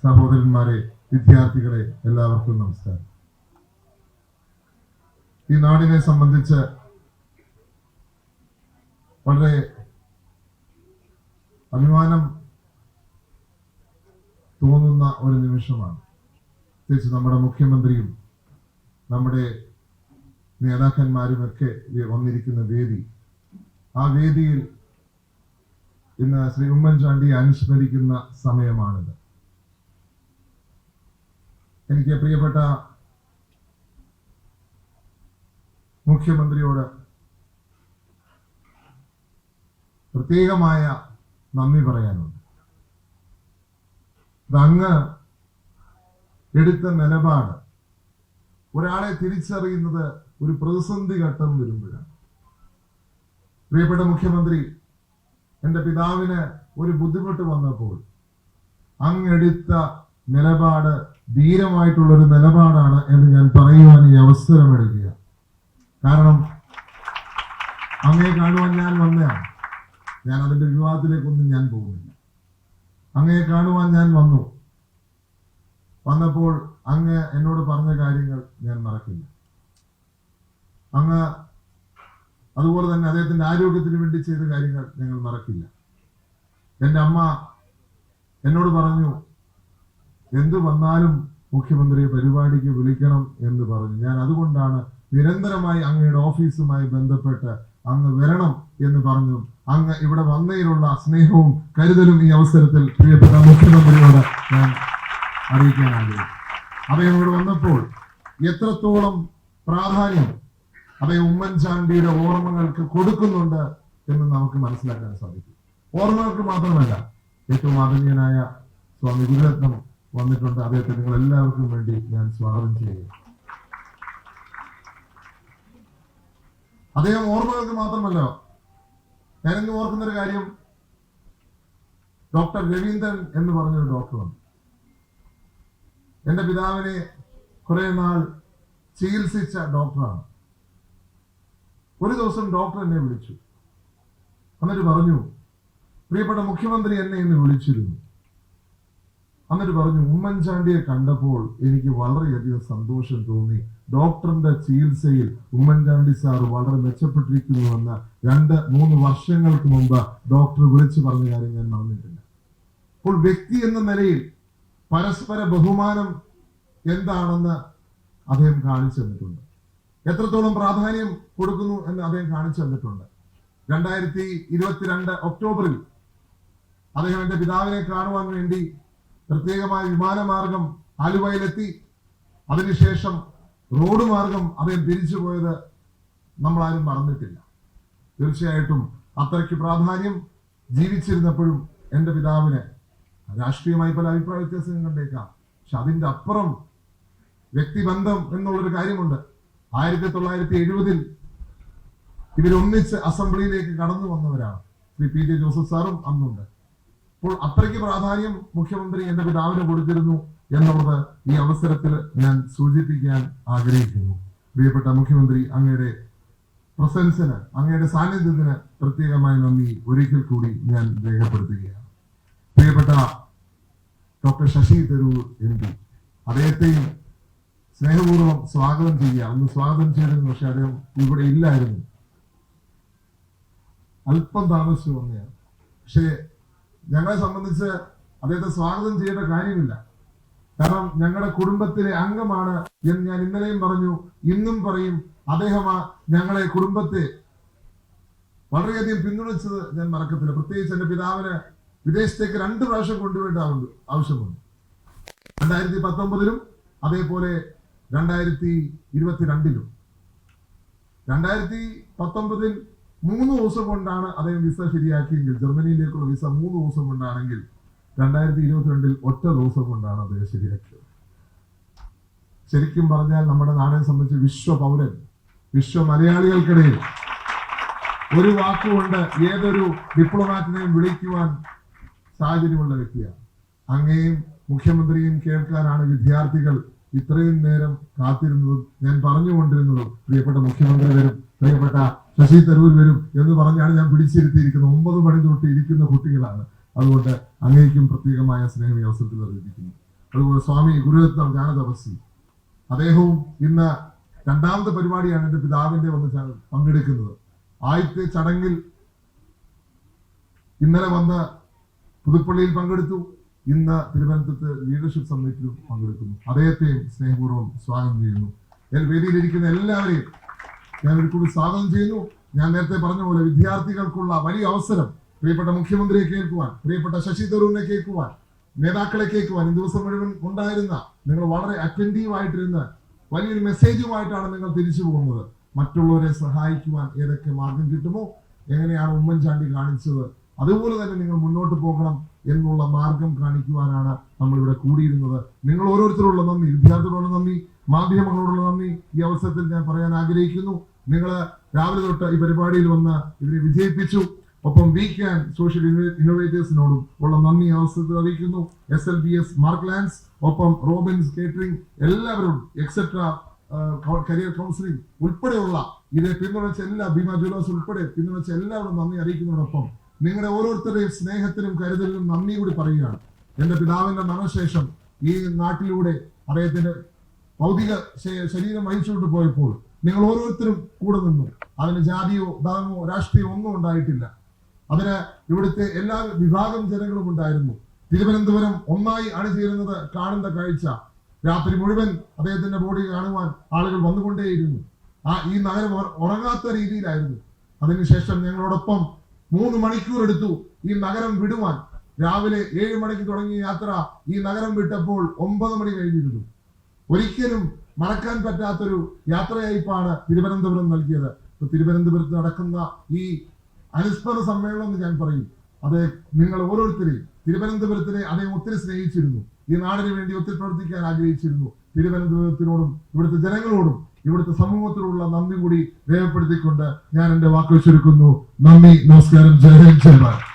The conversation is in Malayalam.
സഹോദരന്മാരെ, വിദ്യാർത്ഥികളെ, എല്ലാവർക്കും നമസ്കാരം. ഈ നാടിനെ സംബന്ധിച്ച് വളരെ അഭിമാനം തോന്നുന്ന ഒരു നിമിഷമാണ്. പ്രത്യേകിച്ച് നമ്മുടെ മുഖ്യമന്ത്രിയും നമ്മുടെ നേതാക്കന്മാരുമൊക്കെ വന്നിരിക്കുന്ന വേദി. ആ വേദിയിൽ ഇന്ന് ശ്രീ ഉമ്മൻചാണ്ടിയെ അനുസ്മരിക്കുന്ന സമയമാണിത്. എനിക്ക് പ്രിയപ്പെട്ട മുഖ്യമന്ത്രിയോട് പ്രത്യേകമായ നന്ദി പറയാനുണ്ട്. അങ്ങ് എടുത്ത നിലപാട് ഒരാളെ തിരിച്ചറിയുന്നത് ഒരു പ്രതിസന്ധി ഘട്ടം വരുമ്പോഴാണ്. പ്രിയപ്പെട്ട മുഖ്യമന്ത്രി, എൻ്റെ പിതാവിന് ഒരു ബുദ്ധിമുട്ട് വന്നപ്പോൾ അങ്ങെടുത്ത നിലപാട് ധീരമായിട്ടുള്ളൊരു നിലപാടാണ് എന്ന് ഞാൻ പറയുവാൻ ഈ അവസരം എടുക്കുക. കാരണം അങ്ങയെ കാണുവാൻ ഞാൻ വന്നതാണ്. ഞാൻ അതിന്റെ വിവാദത്തിലേക്കൊന്നും ഞാൻ പോകുന്നില്ല. അങ്ങയെ കാണുവാൻ ഞാൻ വന്നപ്പോൾ അങ്ങ് എന്നോട് പറഞ്ഞ കാര്യങ്ങൾ ഞാൻ മറക്കില്ല. അങ്ങ് അതുപോലെ തന്നെ അദ്ദേഹത്തിന്റെ ആരോഗ്യത്തിന് വേണ്ടി ചെയ്ത കാര്യങ്ങൾ ഞങ്ങൾ മറക്കില്ല. എൻ്റെ അമ്മ എന്നോട് പറഞ്ഞു, എന്തു വന്നാലും മുഖ്യമന്ത്രിയെ പരിപാടിക്ക് വിളിക്കണം എന്ന് പറഞ്ഞു. ഞാൻ അതുകൊണ്ടാണ് നിരന്തരമായി അങ്ങയുടെ ഓഫീസുമായി ബന്ധപ്പെട്ട് അങ്ങ് വരണം എന്ന് പറഞ്ഞു. അങ്ങ് ഇവിടെ വന്നതിലുള്ള സ്നേഹവും കരുതലും ഈ അവസരത്തിൽ പ്രിയപ്പെട്ട മുഖ്യമന്ത്രിയോട് ഞാൻ അറിയിക്കാൻ ആഗ്രഹിക്കുന്നു. അദ്ദേഹം ഇവിടെ വന്നപ്പോൾ എത്രത്തോളം പ്രാധാന്യം അദ്ദേഹം ഉമ്മൻചാണ്ടിയുടെ ഓർമ്മകൾക്ക് കൊടുക്കുന്നുണ്ട് എന്ന് നമുക്ക് മനസ്സിലാക്കാൻ സാധിക്കും. ഓർമ്മകൾക്ക് മാത്രമല്ല, ഏറ്റവും ആദരണീയനായ സ്വാമി ഗുരുരത്നം വന്നിട്ടുണ്ട്. അദ്ദേഹത്തെ നിങ്ങൾ എല്ലാവർക്കും വേണ്ടി ഞാൻ സ്വാഗതം ചെയ്യുന്നു. അദ്ദേഹം ഓർമ്മകൾക്ക് മാത്രമല്ല, ഞാനിന്ന് ഓർക്കുന്നൊരു കാര്യം, ഡോക്ടർ രവീന്ദ്രൻ എന്ന് പറഞ്ഞൊരു ഡോക്ടറാണ്. എൻ്റെ പിതാവിനെ കുറെ നാൾ ചികിത്സിച്ച ഡോക്ടറാണ്. ഒരു ദിവസം ഡോക്ടർ എന്നെ വിളിച്ചു. എന്നിട്ട് പറഞ്ഞു, പ്രിയപ്പെട്ട മുഖ്യമന്ത്രി എന്നെ ഇന്ന് വിളിച്ചിരുന്നു. എന്നിട്ട് പറഞ്ഞു, ഉമ്മൻചാണ്ടിയെ കണ്ടപ്പോൾ എനിക്ക് വളരെയധികം സന്തോഷം തോന്നി. ഡോക്ടറിന്റെ ചികിത്സയിൽ ഉമ്മൻചാണ്ടി സാർ വളരെ മെച്ചപ്പെട്ടിരിക്കുന്നുവെന്ന് 2-3 വർഷങ്ങൾക്ക് മുമ്പ് ഡോക്ടർ വിളിച്ചു പറഞ്ഞ കാര്യം ഞാൻ മറന്നിട്ടില്ല. അപ്പോൾ വ്യക്തി എന്ന നിലയിൽ പരസ്പര ബഹുമാനം എന്താണെന്ന് അദ്ദേഹം കാണിച്ചു തന്നിട്ടുണ്ട്. എത്രത്തോളം പ്രാധാന്യം കൊടുക്കുന്നു എന്ന് അദ്ദേഹം കാണിച്ചു തന്നിട്ടുണ്ട്. 2022 ഒക്ടോബറിൽ അദ്ദേഹം എൻ്റെ പിതാവിനെ കാണുവാൻ വേണ്ടി പ്രത്യേകമായ വിമാനമാർഗം ആലുവയിലെത്തി. അതിനുശേഷം റോഡ് മാർഗം അദ്ദേഹം തിരിച്ചു പോയത് നമ്മളാരും മറന്നിട്ടില്ല. തീർച്ചയായിട്ടും അത്രയ്ക്ക് പ്രാധാന്യം ജീവിച്ചിരുന്നപ്പോഴും എൻ്റെ പിതാവിന് രാഷ്ട്രീയമായി പല അഭിപ്രായ വ്യത്യാസങ്ങൾ കണ്ടേക്കാം. പക്ഷെ അതിൻ്റെ അപ്പുറം വ്യക്തിബന്ധം എന്നുള്ളൊരു കാര്യമുണ്ട്. 1970 ഇവരൊന്നിച്ച് അസംബ്ലിയിലേക്ക് കടന്നു വന്നവരാണ്. ശ്രീ പി ജെ ജോസഫ് സാറും അന്നുണ്ട്. അപ്പോൾ അത്രയ്ക്ക് പ്രാധാന്യം മുഖ്യമന്ത്രി എൻ്റെ പിതാവിന് കൊടുത്തിരുന്നു എന്നുള്ളത് ഈ അവസരത്തിൽ ഞാൻ സൂചിപ്പിക്കാൻ ആഗ്രഹിക്കുന്നു. പ്രിയപ്പെട്ട മുഖ്യമന്ത്രി, അങ്ങയുടെ പ്രസൻസിന്, അങ്ങയുടെ സാന്നിധ്യത്തിന് പ്രത്യേകമായി നന്ദി ഒരിക്കൽ കൂടി ഞാൻ രേഖപ്പെടുത്തുകയാണ്. പ്രിയപ്പെട്ട ഡോക്ടർ ശശി തരൂർ MP, അദ്ദേഹത്തെയും സ്നേഹപൂർവ്വം സ്വാഗതം ചെയ്യുക. ഒന്ന് സ്വാഗതം ചെയ്തിരുന്നു, പക്ഷെ അദ്ദേഹം ഇവിടെ ഇല്ലായിരുന്നു. അല്പം താമസിച്ചു വന്നതാണ്. പക്ഷേ ഞങ്ങളെ സംബന്ധിച്ച് അദ്ദേഹത്തെ സ്വാഗതം ചെയ്യേണ്ട കാര്യമില്ല. കാരണം ഞങ്ങളുടെ കുടുംബത്തിലെ അംഗമാണ് എന്ന് ഞാൻ ഇന്നലെയും പറഞ്ഞു, ഇന്നും പറയും. അദ്ദേഹം ഞങ്ങളെ കുടുംബത്തെ വളരെയധികം പിന്തുണച്ചത് ഞാൻ മറക്കത്തില്ല. പ്രത്യേകിച്ച് എൻ്റെ പിതാവിന് വിദേശത്തേക്ക് 2 പ്രാവശ്യം കൊണ്ടുപോയിട്ട് ആവശ്യമുണ്ട്. 2019 അതേപോലെ 2022. 2019 3 ദിവസം കൊണ്ടാണ് അദ്ദേഹം വിസ ശരിയാക്കിയെങ്കിൽ, ജർമ്മനിയിലേക്കുള്ള വിസ 3 ദിവസം കൊണ്ടാണെങ്കിൽ 2022 ഒറ്റ ദിവസം കൊണ്ടാണ് അദ്ദേഹം ശരിയാക്കിയത്. ശരിക്കും പറഞ്ഞാൽ നമ്മുടെ നാടിനെ സംബന്ധിച്ച് വിശ്വപൗരൻ, വിശ്വ മലയാളികൾക്കിടയിൽ ഒരു വാക്കുകൊണ്ട് ഏതൊരു ഡിപ്ലോമാറ്റിനെയും വിളിക്കുവാൻ സാഹചര്യമുള്ള വ്യക്തിയാണ്. അങ്ങയും മുഖ്യമന്ത്രിയും കേൾക്കാനാണ് വിദ്യാർത്ഥികൾ ഇത്രയും നേരം കാത്തിരുന്നതും ഞാൻ പറഞ്ഞുകൊണ്ടിരുന്നതും. പ്രിയപ്പെട്ട മുഖ്യമന്ത്രി വരും, പ്രിയപ്പെട്ട ശശി തരൂർ വരും എന്ന് പറഞ്ഞാണ് ഞാൻ പിടിച്ചിരുത്തിയിരിക്കുന്നത്. 9 മണി തൊട്ട് ഇരിക്കുന്ന കുട്ടികളാണ്. അതുകൊണ്ട് അങ്ങേക്കും പ്രത്യേകമായ സ്നേഹം ഈ അവസരത്തിൽ അറിയിക്കുന്നു. അതുപോലെ സ്വാമി ഗുരുരത്നം ജ്ഞാനതപസ്വി, അദ്ദേഹവും ഇന്ന് രണ്ടാമത്തെ പരിപാടിയാണ് എന്റെ പിതാവിന്റെ വന്ന് പങ്കെടുക്കുന്നത്. ആദ്യത്തെ ചടങ്ങിൽ ഇന്നലെ വന്ന് പുതുപ്പള്ളിയിൽ പങ്കെടുത്തു, ഇന്ന് തിരുവനന്തപുരത്ത് ലീഡർഷിപ്പ് സമ്മിറ്റിലും പങ്കെടുക്കുന്നു. അദ്ദേഹത്തെയും സ്നേഹപൂർവ്വം സ്വാഗതം ചെയ്യുന്നു. വേദിയിലിരിക്കുന്ന എല്ലാവരെയും ഞാൻ ഒരിക്കലും സ്വാഗതം ചെയ്യുന്നു. ഞാൻ നേരത്തെ പറഞ്ഞ പോലെ വിദ്യാർത്ഥികൾക്കുള്ള വലിയ അവസരം, പ്രിയപ്പെട്ട മുഖ്യമന്ത്രിയെ കേൾക്കുവാൻ, പ്രിയപ്പെട്ട ശശി തരൂരിനെ കേൾക്കുവാൻ, നേതാക്കളെ കേൾക്കുവാൻ ഈ ദിവസം മുഴുവൻ ഉണ്ടായിരുന്ന നിങ്ങൾ വളരെ അറ്റൻറ്റീവ് ആയിട്ടിരുന്ന് വലിയൊരു മെസ്സേജുമായിട്ടാണ് നിങ്ങൾ തിരിച്ചു പോകുന്നത്. മറ്റുള്ളവരെ സഹായിക്കുവാൻ ഏതൊക്കെ മാർഗം കിട്ടുമോ, എങ്ങനെയാണ് ഉമ്മൻചാണ്ടി കാണിച്ചത്, അതുപോലെ തന്നെ നിങ്ങൾ മുന്നോട്ട് പോകണം എന്നുള്ള മാർഗം കാണിക്കുവാനാണ് നമ്മളിവിടെ കൂടിയിരുന്നത്. നിങ്ങൾ ഓരോരുത്തരോടുള്ള നന്ദി, വിദ്യാർത്ഥികളോടുള്ള നന്ദി, മാധ്യമങ്ങളോടുള്ള നന്ദി ഈ അവസരത്തിൽ ഞാൻ പറയാൻ ആഗ്രഹിക്കുന്നു. നിങ്ങൾ രാവിലെ തൊട്ട് ഈ പരിപാടിയിൽ വന്ന് ഇതിനെ വിജയിപ്പിച്ചു. ഒപ്പം വീക്കാൻ സോഷ്യൽ ഇന്നോവേറ്റേഴ്സിനോടും ഉള്ള നന്ദി അവസരത്തിൽ അറിയിക്കുന്നു. SLBS മാർക്ക്ലാൻഡ്സ്, ഒപ്പം റോബിൻസ് കേറ്ററിംഗ്, എല്ലാവരും എക്സെട്ര കരിയർ കൗൺസിലിംഗ് ഉൾപ്പെടെയുള്ള ഇതേ പിന്തുണച്ച ഭീമ ജ്വല്ലേഴ്സ് ഉൾപ്പെടെ പിന്തുണച്ച എല്ലാവരും നന്ദി അറിയിക്കുന്നതോടൊപ്പം നിങ്ങളുടെ ഓരോരുത്തരുടെയും സ്നേഹത്തിനും കരുതലിനും നന്ദി കൂടി പറയുകയാണ്. എന്റെ പിതാവിന്റെ മരണശേഷം ഈ നാട്ടിലൂടെ അദ്ദേഹത്തിന്റെ ഭൗതിക ശരീരം വഹിച്ചുകൊണ്ട് പോയപ്പോൾ നിങ്ങൾ ഓരോരുത്തരും കൂടെ നിന്നു. അതിന് ജാതിയോ മതമോ രാഷ്ട്രീയമോ ഒന്നും ഉണ്ടായിട്ടില്ല. അതിന് ഇവിടുത്തെ എല്ലാ വിഭാഗം ജനങ്ങളും ഉണ്ടായിരുന്നു. തിരുവനന്തപുരം ഒന്നായി അണിചേരുന്നത് കാണുന്ന കാഴ്ച, രാത്രി മുഴുവൻ അദ്ദേഹത്തിന്റെ ബോഡി കാണുവാൻ ആളുകൾ വന്നുകൊണ്ടേയിരുന്നു. ഈ നഗരം ഉറങ്ങാത്ത രീതിയിലായിരുന്നു. അതിനുശേഷം ഞങ്ങളോടൊപ്പം 3 മണിക്കൂർ എടുത്തു ഈ നഗരം വിടുവാൻ. രാവിലെ 7 മണിക്ക് തുടങ്ങിയ യാത്ര ഈ നഗരം വിട്ടപ്പോൾ 9 മണി കഴിഞ്ഞിരുന്നു. ഒരിക്കലും മറക്കാൻ പറ്റാത്തൊരു യാത്രയയപ്പാണ് തിരുവനന്തപുരം നൽകിയത്. തിരുവനന്തപുരത്ത് നടക്കുന്ന ഈ അനുസ്മരണ സമ്മേളനം എന്ന് ഞാൻ പറയും, അത് നിങ്ങൾ ഓരോരുത്തരെയും, തിരുവനന്തപുരത്തിനെ അദ്ദേഹം ഒത്തിരി സ്നേഹിച്ചിരുന്നു, ഈ നാടിന് വേണ്ടി ഒത്തിരി പ്രവർത്തിക്കാൻ ആഗ്രഹിച്ചിരുന്നു. തിരുവനന്തപുരത്തിനോടും ഇവിടുത്തെ ജനങ്ങളോടും ഇവിടുത്തെ സമൂഹത്തിലുള്ള നന്ദി കൂടി രേഖപ്പെടുത്തിക്കൊണ്ട് ഞാൻ എന്റെ വാക്കുകൾ ചുരുക്കുന്നു. നന്ദി, നമസ്കാരം, ജയ് ഹിന്ദ്, ജയ് ഭാരത്.